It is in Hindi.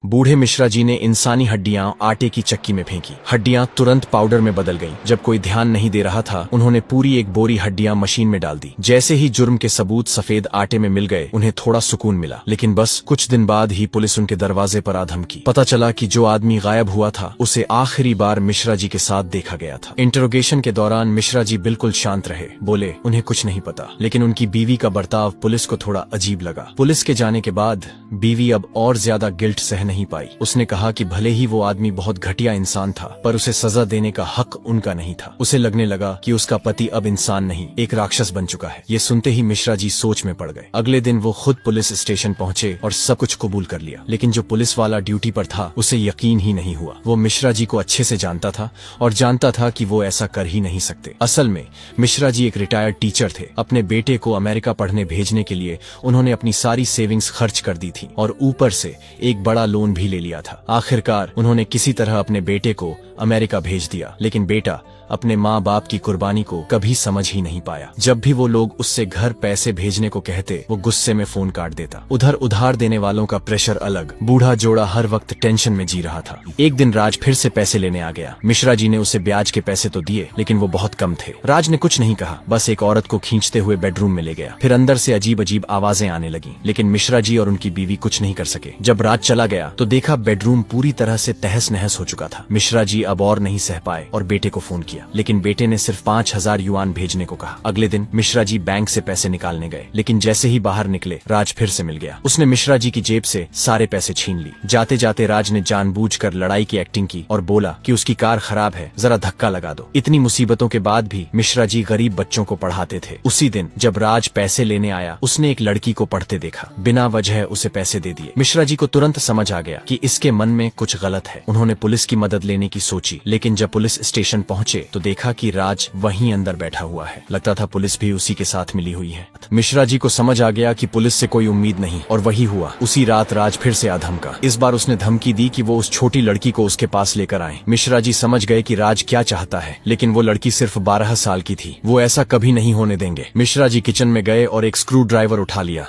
बूढ़े मिश्रा जी ने इंसानी हड्डियां आटे की चक्की में फेंकी। हड्डियां तुरंत पाउडर में बदल गईं। जब कोई ध्यान नहीं दे रहा था, उन्होंने पूरी एक बोरी हड्डियां मशीन में डाल दी। जैसे ही जुर्म के सबूत सफेद आटे में मिल गए, उन्हें थोड़ा सुकून मिला। लेकिन बस कुछ दिन बाद ही पुलिस उनके दरवाजे पर आ धमकी। पता चला कि जो आदमी गायब हुआ था, उसे आखिरी बार मिश्रा जी के साथ देखा गया था। इंटरोगेशन के दौरान मिश्रा जी बिल्कुल शांत रहे। बोले उन्हें कुछ नहीं पता, लेकिन उनकी बीवी का बर्ताव पुलिस को थोड़ा अजीब लगा। पुलिस के जाने के बाद बीवी अब और ज्यादा गिल्ट सह नहीं पाई। उसने कहा कि भले ही वो आदमी बहुत घटिया इंसान था, पर उसे सजा देने का हक उनका नहीं था। उसे लगने लगा कि उसका पति अब इंसान नहीं, एक राक्षस बन चुका है। ये सुनते ही मिश्रा जी सोच में पड़ गए। अगले दिन वो खुद पुलिस स्टेशन पहुंचे और सब कुछ कबूल कर लिया। लेकिन जो पुलिस वाला ड्यूटी पर था, उसे यकीन ही नहीं हुआ। वो मिश्रा जी को अच्छे से जानता था और जानता था कि वो ऐसा कर ही नहीं सकते। असल में मिश्रा जी एक रिटायर्ड टीचर थे। अपने बेटे को अमेरिका पढ़ने भेजने के लिए उन्होंने अपनी सारी सेविंग्स खर्च कर दी थी और ऊपर से एक बड़ा लोन भी ले लिया था। आखिरकार उन्होंने किसी तरह अपने बेटे को अमेरिका भेज दिया, लेकिन बेटा अपने माँ बाप की कुर्बानी को कभी समझ ही नहीं पाया। जब भी वो लोग उससे घर पैसे भेजने को कहते, वो गुस्से में फोन काट देता। उधर उधार देने वालों का प्रेशर अलग। बूढ़ा जोड़ा हर वक्त टेंशन में जी रहा था। एक दिन राज फिर से पैसे लेने आ गया। मिश्रा जी ने उसे ब्याज के पैसे तो दिए, लेकिन वो बहुत कम थे। राज ने कुछ नहीं कहा, बस एक औरत को खींचते हुए बेडरूम में ले गया। फिर अंदर से अजीब अजीब आवाजें आने लगी, लेकिन मिश्रा जी और उनकी बीवी कुछ नहीं कर सके। जब राज चला गया तो देखा बेडरूम पूरी तरह से तहस नहस हो चुका था। मिश्रा जी अब और नहीं सह पाए और बेटे को फोन किया, लेकिन बेटे ने सिर्फ 5,000 युआन भेजने को कहा। अगले दिन मिश्रा जी बैंक से पैसे निकालने गए, लेकिन जैसे ही बाहर निकले, राज फिर से मिल गया। उसने मिश्रा जी की जेब से सारे पैसे छीन ली। जाते जाते राज ने जानबूझकर लड़ाई की एक्टिंग की और बोला कि उसकी कार खराब है, जरा धक्का लगा दो। इतनी मुसीबतों के बाद भी मिश्रा जी गरीब बच्चों को पढ़ाते थे। उसी दिन जब राज पैसे लेने आया, उसने एक लड़की को पढ़ते देखा। बिना वजह उसे पैसे दे दिए। मिश्रा जी को तुरंत समझ आ गया कि इसके मन में कुछ गलत है। उन्होंने पुलिस की मदद लेने की सोची, लेकिन जब पुलिस स्टेशन पहुंचे तो देखा कि राज वहीं अंदर बैठा हुआ है। लगता था पुलिस भी उसी के साथ मिली हुई है। मिश्रा जी को समझ आ गया कि पुलिस से कोई उम्मीद नहीं, और वही हुआ। उसी रात राज फिर से आधमका। इस बार उसने धमकी दी कि वो उस छोटी लड़की को उसके पास लेकर आए। मिश्रा जी समझ गए कि राज क्या चाहता है, लेकिन वो लड़की सिर्फ 12 साल की थी। वो ऐसा कभी नहीं होने देंगे। मिश्रा जी किचन में गए और एक स्क्रू ड्राइवर उठा लिया।